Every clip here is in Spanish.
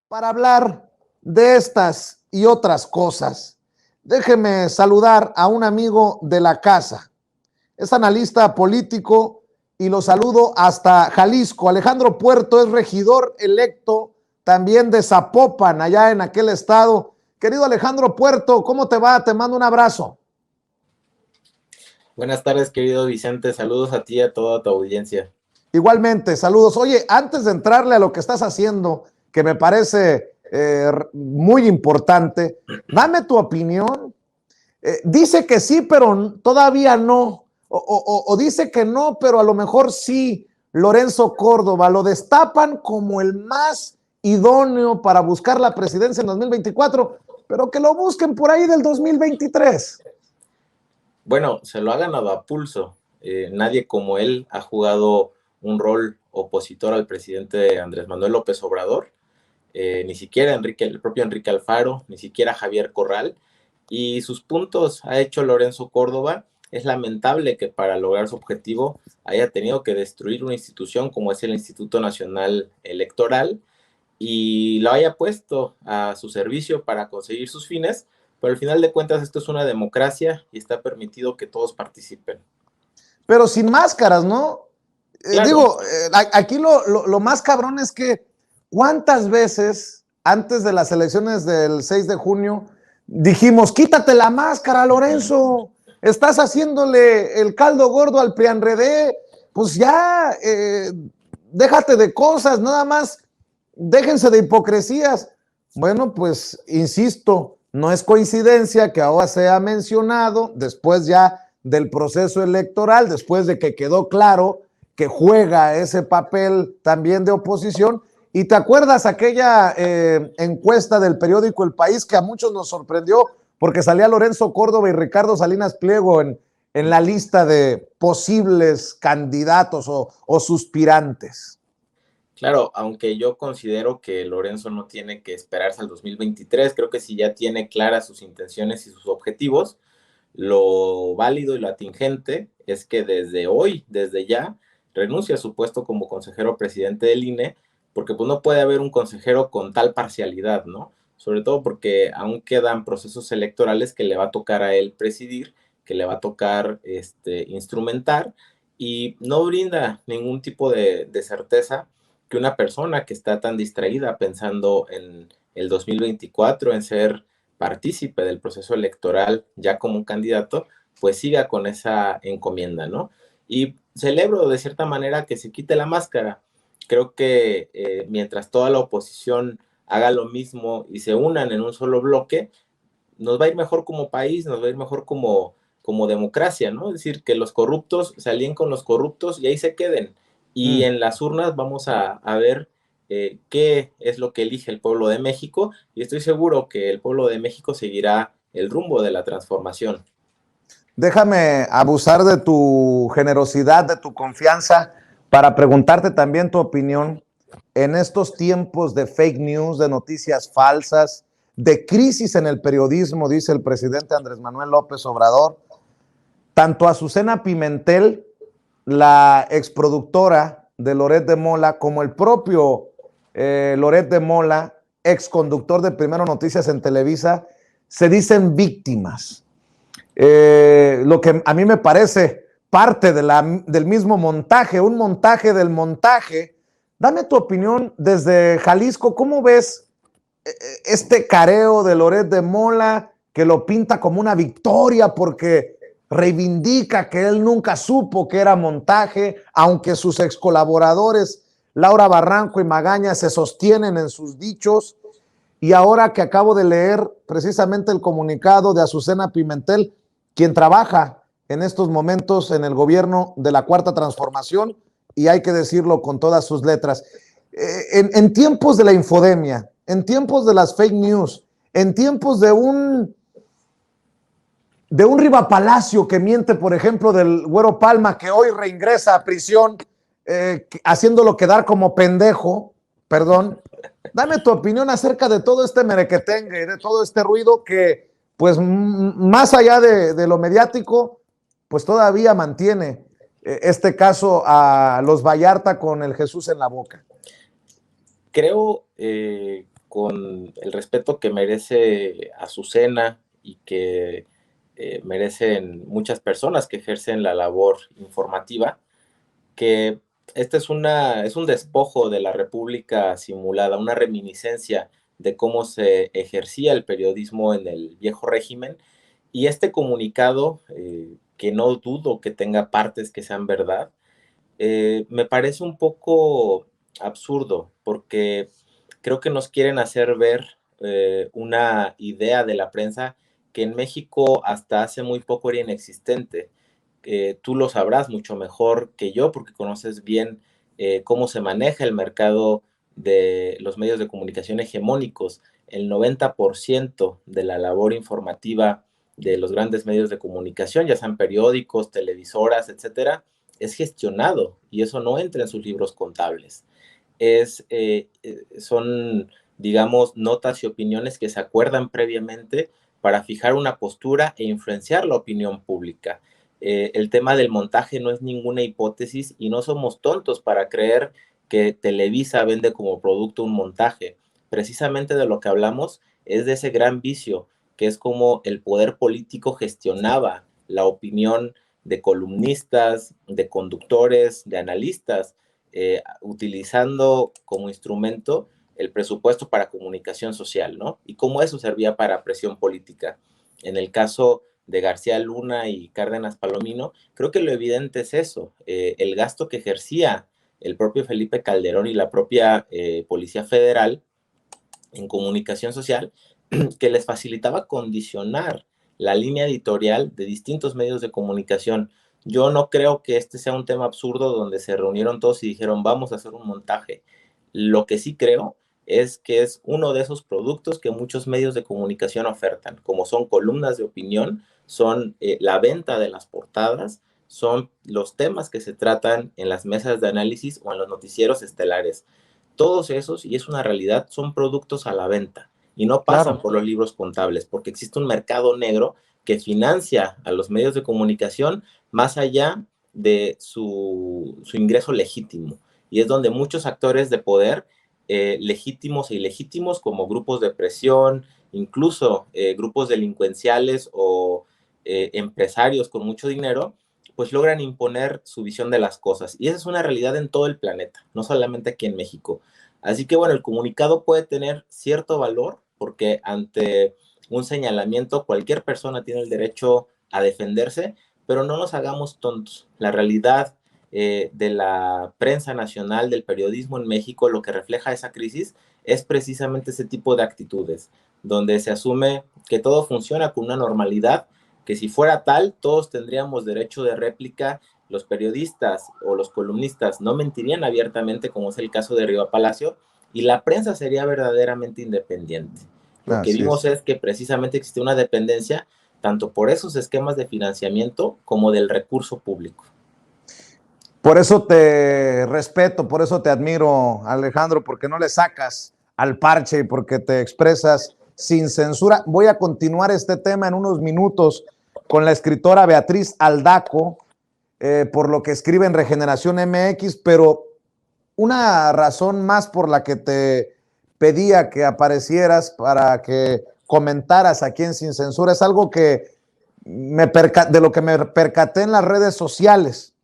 Para hablar de estas y otras cosas, déjeme saludar a un amigo de la casa. Es analista político y lo saludo hasta Jalisco. Alejandro Puerto es regidor electo también de Zapopan, allá en aquel estado. Querido Alejandro Puerto, ¿cómo te va? Te mando un abrazo. Buenas tardes, querido Vicente. Saludos a ti y a toda tu audiencia. Igualmente, saludos. Oye, antes de entrarle a lo que estás haciendo, que me parece muy importante, dame tu opinión. Dice que sí, pero todavía no. O dice que no, pero a lo mejor sí. Lorenzo Córdoba lo destapan como el más idóneo para buscar la presidencia en 2024, pero que lo busquen por ahí del 2023. Bueno, se lo ha ganado a pulso. Nadie como él ha jugado un rol opositor al presidente Andrés Manuel López Obrador, ni siquiera el propio Enrique Alfaro, ni siquiera Javier Corral, y sus puntos ha hecho Lorenzo Córdoba. Es lamentable que para lograr su objetivo haya tenido que destruir una institución como es el Instituto Nacional Electoral y lo haya puesto a su servicio para conseguir sus fines, pero al final de cuentas esto es una democracia y está permitido que todos participen. Pero sin máscaras, ¿no? Claro. Aquí lo más cabrón es que ¿cuántas veces antes de las elecciones del 6 de junio dijimos, quítate la máscara, Lorenzo, estás haciéndole el caldo gordo al PRIANREDE, pues ya, déjate de cosas, nada más, déjense de hipocresías? Bueno, pues, insisto, no es coincidencia que ahora sea mencionado después ya del proceso electoral, después de que quedó claro que juega ese papel también de oposición. Y te acuerdas aquella encuesta del periódico El País que a muchos nos sorprendió porque salía Lorenzo Córdoba y Ricardo Salinas Pliego en la lista de posibles candidatos o suspirantes. Claro, aunque yo considero que Lorenzo no tiene que esperarse al 2023, creo que si ya tiene claras sus intenciones y sus objetivos, lo válido y lo atingente es que desde hoy, desde ya, renuncia a su puesto como consejero presidente del INE, porque pues no puede haber un consejero con tal parcialidad, ¿no? Sobre todo porque aún quedan procesos electorales que le va a tocar a él presidir, que le va a tocar instrumentar, y no brinda ningún tipo de certeza que una persona que está tan distraída pensando en el 2024, en ser partícipe del proceso electoral ya como un candidato, pues siga con esa encomienda, ¿no? Y celebro de cierta manera que se quite la máscara. Creo que mientras toda la oposición haga lo mismo y se unan en un solo bloque, nos va a ir mejor como país, nos va a ir mejor como democracia, ¿no? Es decir, que los corruptos se alíen con los corruptos y ahí se queden. Y en las urnas vamos a ver qué es lo que elige el pueblo de México, y estoy seguro que el pueblo de México seguirá el rumbo de la transformación. Déjame abusar de tu generosidad, de tu confianza, para preguntarte también tu opinión en estos tiempos de fake news, de noticias falsas, de crisis en el periodismo, dice el presidente Andrés Manuel López Obrador. Tanto Azucena Pimentel, la exproductora de Loret de Mola, como el propio Loret de Mola, exconductor de Primero Noticias en Televisa, se dicen víctimas. Lo que a mí me parece parte del mismo montaje, un montaje del montaje. Dame tu opinión desde Jalisco. ¿Cómo ves este careo de Loret de Mola, que lo pinta como una victoria porque reivindica que él nunca supo que era montaje, aunque sus ex colaboradores Laura Barranco y Magaña se sostienen en sus dichos? Y ahora que acabo de leer precisamente el comunicado de Azucena Pimentel, quien trabaja en estos momentos en el gobierno de la Cuarta Transformación, y hay que decirlo con todas sus letras, en tiempos de la infodemia, en tiempos de las fake news, en tiempos de un Riva Palacio que miente, por ejemplo, del Güero Palma, que hoy reingresa a prisión, haciéndolo quedar como pendejo, perdón. Dame tu opinión acerca de todo este merequetengue, de todo este ruido que, pues, más allá de lo mediático, pues todavía mantiene este caso a los Vallarta con el Jesús en la boca. Creo con el respeto que merece Azucena y que merecen muchas personas que ejercen la labor informativa, que es un despojo de la República simulada, una reminiscencia de cómo se ejercía el periodismo en el viejo régimen. Y este comunicado, que no dudo que tenga partes que sean verdad, me parece un poco absurdo, porque creo que nos quieren hacer ver una idea de la prensa que en México hasta hace muy poco era inexistente. Tú lo sabrás mucho mejor que yo, porque conoces bien cómo se maneja el mercado de los medios de comunicación hegemónicos. El 90% de la labor informativa de los grandes medios de comunicación, ya sean periódicos, televisoras, etcétera, es gestionado y eso no entra en sus libros contables. Son, digamos, notas y opiniones que se acuerdan previamente para fijar una postura e influenciar la opinión pública. El tema del montaje no es ninguna hipótesis y no somos tontos para creer que Televisa vende como producto un montaje. Precisamente de lo que hablamos es de ese gran vicio, que es como el poder político gestionaba la opinión de columnistas, de conductores, de analistas, utilizando como instrumento el presupuesto para comunicación social, ¿no? Y cómo eso servía para presión política. En el caso de García Luna y Cárdenas Palomino, creo que lo evidente es eso, el gasto que ejercía el propio Felipe Calderón y la propia Policía Federal en comunicación social, que les facilitaba condicionar la línea editorial de distintos medios de comunicación. Yo no creo que este sea un tema absurdo donde se reunieron todos y dijeron vamos a hacer un montaje. Lo que sí creo es que es uno de esos productos que muchos medios de comunicación ofertan, como son columnas de opinión, son la venta de las portadas, son los temas que se tratan en las mesas de análisis o en los noticieros estelares. Todos esos, y es una realidad, son productos a la venta y no pasan Claro. por los libros contables, porque existe un mercado negro que financia a los medios de comunicación más allá de su ingreso legítimo. Y es donde muchos actores de poder, legítimos e ilegítimos, como grupos de presión, incluso grupos delincuenciales o empresarios con mucho dinero, pues logran imponer su visión de las cosas. Y esa es una realidad en todo el planeta, no solamente aquí en México. Así que bueno, el comunicado puede tener cierto valor porque ante un señalamiento cualquier persona tiene el derecho a defenderse, pero no nos hagamos tontos. La realidad de la prensa nacional, del periodismo en México, lo que refleja esa crisis es precisamente ese tipo de actitudes, donde se asume que todo funciona con una normalidad, que si fuera tal, todos tendríamos derecho de réplica, los periodistas o los columnistas no mentirían abiertamente, como es el caso de Riva Palacio, y la prensa sería verdaderamente independiente. Lo que Así vimos es. es que precisamente existe una dependencia tanto por esos esquemas de financiamiento como del recurso público. Por eso te respeto, por eso te admiro, Alejandro, porque no le sacas al parche y porque te expresas sin censura. Voy a continuar este tema en unos minutos con la escritora Beatriz Aldaco, por lo que escribe en Regeneración MX, pero una razón más por la que te pedía que aparecieras para que comentaras aquí en Sin Censura es algo que de lo que me percaté en las redes sociales.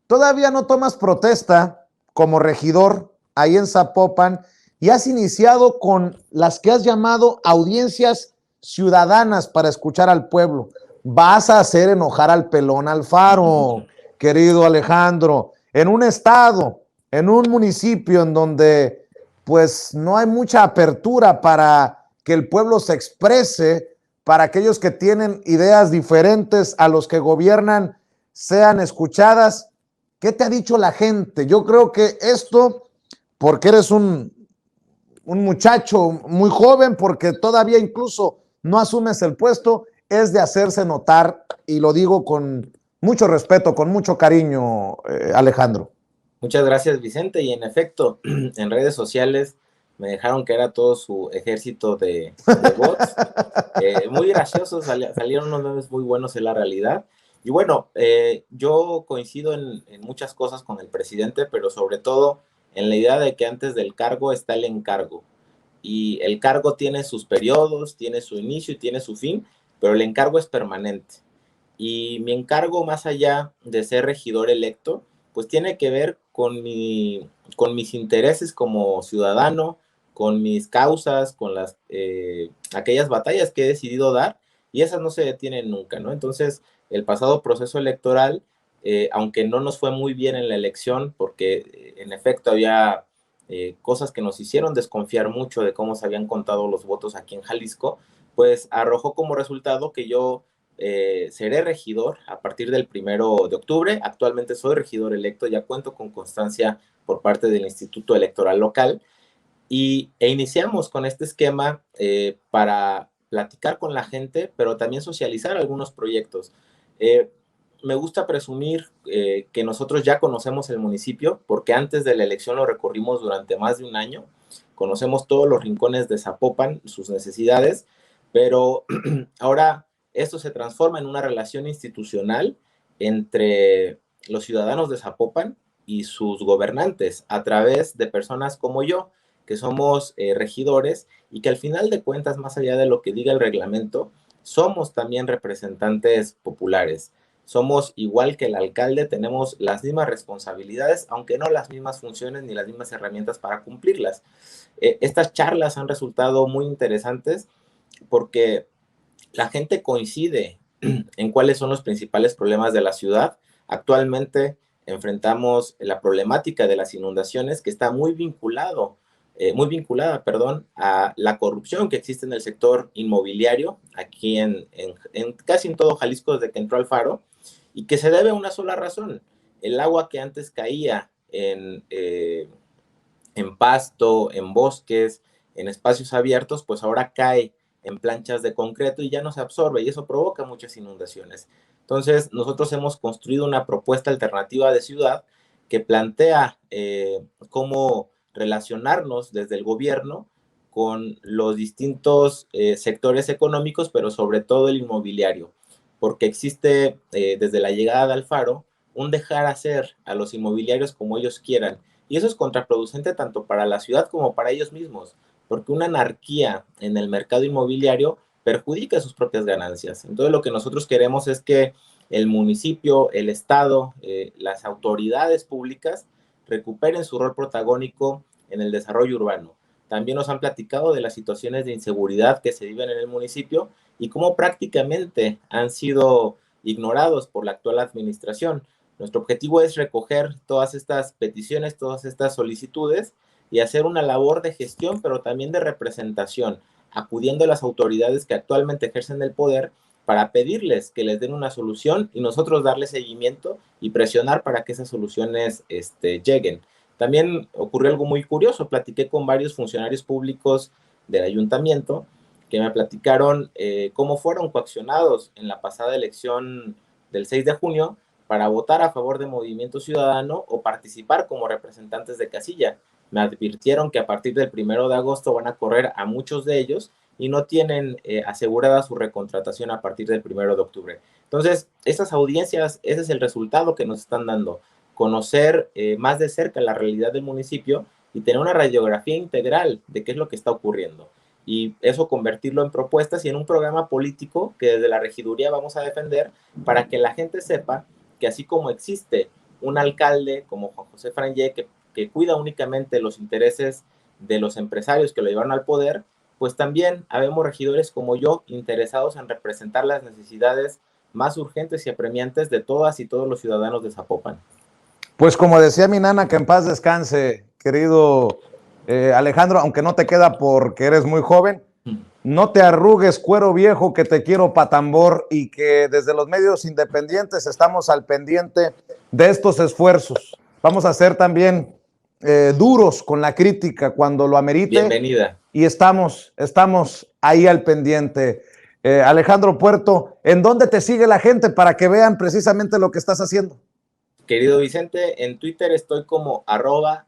Todavía no tomas protesta como regidor ahí en Zapopan y has iniciado con las que has llamado audiencias ciudadanas para escuchar al pueblo. Vas a hacer enojar al pelón Alfaro, querido Alejandro, en un estado, en un municipio en donde pues no hay mucha apertura para que el pueblo se exprese, para aquellos que tienen ideas diferentes a los que gobiernan sean escuchadas. ¿Qué te ha dicho la gente? Yo creo que esto, porque eres un muchacho muy joven, porque todavía incluso no asumes el puesto, es de hacerse notar, y lo digo con mucho respeto, con mucho cariño, Alejandro. Muchas gracias, Vicente. Y en efecto, en redes sociales me dejaron que era todo su ejército de bots. Muy graciosos, salieron unos memes muy buenos en la realidad. Y bueno, yo coincido en muchas cosas con el presidente, pero sobre todo en la idea de que antes del cargo está el encargo. y el cargo tiene sus periodos, tiene su inicio y tiene su fin, pero el encargo es permanente. Y mi encargo, más allá de ser regidor electo, pues tiene que ver con mis intereses como ciudadano, con mis causas, con aquellas batallas que he decidido dar, y esas no se detienen nunca, ¿no? Entonces, el pasado proceso electoral, aunque no nos fue muy bien en la elección, porque en efecto había cosas que nos hicieron desconfiar mucho de cómo se habían contado los votos aquí en Jalisco, pues arrojó como resultado que yo seré regidor a partir del 1 de octubre. Actualmente soy regidor electo, ya cuento con constancia por parte del Instituto Electoral Local e iniciamos con este esquema para platicar con la gente, pero también socializar algunos proyectos. Me gusta presumir que nosotros ya conocemos el municipio, porque antes de la elección lo recorrimos durante más de un año, conocemos todos los rincones de Zapopan, sus necesidades, pero ahora esto se transforma en una relación institucional entre los ciudadanos de Zapopan y sus gobernantes a través de personas como yo, que somos regidores y que al final de cuentas, más allá de lo que diga el reglamento, somos también representantes populares. Somos igual que el alcalde, tenemos las mismas responsabilidades, aunque no las mismas funciones ni las mismas herramientas para cumplirlas. Estas charlas han resultado muy interesantes porque la gente coincide en cuáles son los principales problemas de la ciudad. Actualmente enfrentamos la problemática de las inundaciones, que está muy vinculada, a la corrupción que existe en el sector inmobiliario, aquí en casi en todo Jalisco desde que entró Alfaro, y que se debe a una sola razón: el agua que antes caía en pasto, en bosques, en espacios abiertos, pues ahora cae en planchas de concreto y ya no se absorbe, y eso provoca muchas inundaciones. Entonces, nosotros hemos construido una propuesta alternativa de ciudad que plantea cómo relacionarnos desde el gobierno con los distintos sectores económicos, pero sobre todo el inmobiliario, porque existe desde la llegada de Alfaro un dejar hacer a los inmobiliarios como ellos quieran, y eso es contraproducente tanto para la ciudad como para ellos mismos, porque una anarquía en el mercado inmobiliario perjudica sus propias ganancias. Entonces, lo que nosotros queremos es que el municipio, el Estado, las autoridades públicas recuperen su rol protagónico en el desarrollo urbano. También nos han platicado de las situaciones de inseguridad que se viven en el municipio y cómo prácticamente han sido ignorados por la actual administración. Nuestro objetivo es recoger todas estas peticiones, todas estas solicitudes y hacer una labor de gestión, pero también de representación, acudiendo a las autoridades que actualmente ejercen el poder para pedirles que les den una solución y nosotros darle seguimiento y presionar para que esas soluciones lleguen. También ocurrió algo muy curioso: platiqué con varios funcionarios públicos del ayuntamiento que me platicaron cómo fueron coaccionados en la pasada elección del 6 de junio para votar a favor de Movimiento Ciudadano o participar como representantes de casilla. Me advirtieron que a partir del 1 de agosto van a correr a muchos de ellos y no tienen asegurada su recontratación a partir del 1 de octubre. Entonces, estas audiencias, ese es el resultado que nos están dando: conocer más de cerca la realidad del municipio y tener una radiografía integral de qué es lo que está ocurriendo. Y eso convertirlo en propuestas y en un programa político que desde la regiduría vamos a defender para que la gente sepa que así como existe un alcalde como Juan José Frangé que cuida únicamente los intereses de los empresarios que lo llevaron al poder, pues también habemos regidores como yo interesados en representar las necesidades más urgentes y apremiantes de todas y todos los ciudadanos de Zapopan. Pues como decía mi nana, que en paz descanse, querido Alejandro, aunque no te queda porque eres muy joven, no te arrugues, cuero viejo, que te quiero pa' tambor, y que desde los medios independientes estamos al pendiente de estos esfuerzos. Vamos a ser también duros con la crítica cuando lo amerite. Bienvenida. Y estamos ahí al pendiente. Alejandro Puerto, ¿en dónde te sigue la gente para que vean precisamente lo que estás haciendo? Querido Vicente, en Twitter estoy como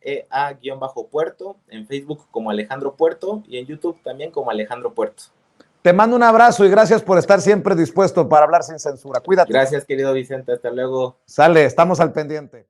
@ea_puerto, en Facebook como Alejandro Puerto y en YouTube también como Alejandro Puerto. Te mando un abrazo y gracias por estar siempre dispuesto para hablar sin censura. Cuídate. Gracias, querido Vicente. Hasta luego. Sale, estamos al pendiente.